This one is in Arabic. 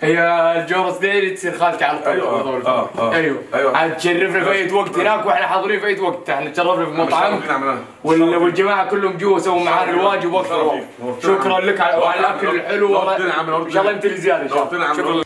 هي الجورس ديري تصير خالتي على طول. ايوه عاد تشرفنا في اي وقت هناك، واحنا حاضرين في اي وقت. احنا تشرفنا في المطعم والجماعه كلهم جوا سووا معانا الواجب واكثر. شكرا لك على الاكل الحلو، ان شاء الله يمتلي زياده ان شاء الله.